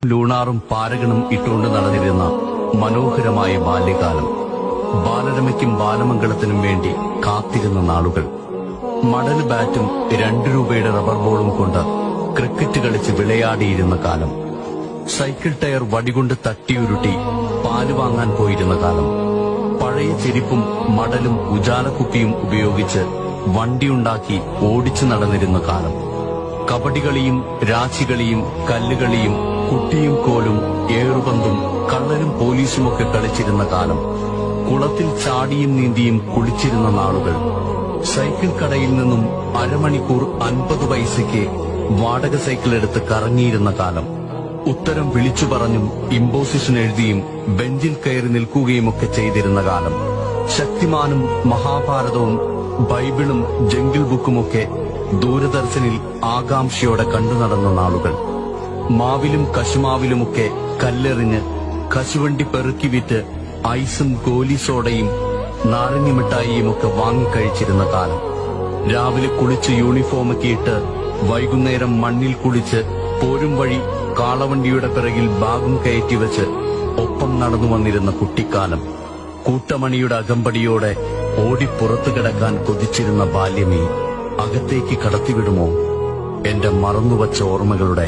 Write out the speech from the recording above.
ലൂണാറും പാരകണും ഇട്ടുകൊണ്ട് നടന്നിരുന്ന മനോഹരമായ ബാല്യകാലം. ബാലരമയ്ക്കും ബാലമംഗളത്തിനും വേണ്ടി കാത്തിരുന്ന നാളുകൾ. മടൽ ബാറ്റും 2 രൂപയുടെ റബ്ബർ ബോളും കൊണ്ട് ക്രിക്കറ്റ് കളിച്ച് വിളയാടിയിരുന്ന കാലം. സൈക്കിൾ ടയർ വടികൊണ്ട് തട്ടിയുരുട്ടി പാല് വാങ്ങാൻ പോയിരുന്ന കാലം. പഴയ ചെരിപ്പും മടലും ഉജാലക്കുപ്പിയും ഉപയോഗിച്ച് വണ്ടിയുണ്ടാക്കി ഓടിച്ചു നടന്നിരുന്ന കാലം. കബഡികളിയും രാശികളിയും കല്ലുകളിയും കുട്ടിയും കോലും ഏറുപന്തും കള്ളരും പോലീസുമൊക്കെ കളിച്ചിരുന്ന കാലം. കുളത്തിൽ ചാടിയും നീന്തിയും കുളിച്ചിരുന്ന നാളുകൾ. സൈക്കിൾ കടയിൽ നിന്നും അരമണിക്കൂർ 50 പൈസയ്ക്ക് വാടക സൈക്കിൾ എടുത്ത് കറങ്ങിയിരുന്ന കാലം. ഉത്തരം വിളിച്ചു പറഞ്ഞും ഇമ്പോസിഷൻ എഴുതിയും ബെഞ്ചിൽ കയറി നിൽക്കുകയുമൊക്കെ ചെയ്തിരുന്ന കാലം. ശക്തിമാനും മഹാഭാരതവും ബൈബിളും ജംഗിൾ ബുക്കുമൊക്കെ ദൂരദർശനിൽ ആകാംക്ഷയോടെ കണ്ടു നടന്ന നാളുകൾ. മാവിലും കശുമാവിലുമൊക്കെ കല്ലെറിഞ്ഞ് കശുവണ്ടി പെറുക്കി വിറ്റ് ഐസും ഗോലി സോഡയും നാരങ്ങമിഠായിയുമൊക്കെ വാങ്ങിക്കഴിച്ചിരുന്ന കാലം. രാവിലെ കുളിച്ച് യൂണിഫോമൊക്കെ ഇട്ട് വൈകുന്നേരം മണ്ണിൽ കുളിച്ച് പോരും വഴി കാളവണ്ടിയുടെ പിറകിൽ ബാഗും കയറ്റിവെച്ച് ഒപ്പം നടന്നു വന്നിരുന്ന കുട്ടിക്കാലം. കൂട്ടമണിയുടെ അകമ്പടിയോടെ ഓടി പുറത്തു കിടക്കാൻ കൊതിച്ചിരുന്ന ബാല്യമേ, അകത്തേക്ക് കടത്തിവിടുമോ എന്റെ മറന്നുവച്ച ഓർമ്മകളുടെ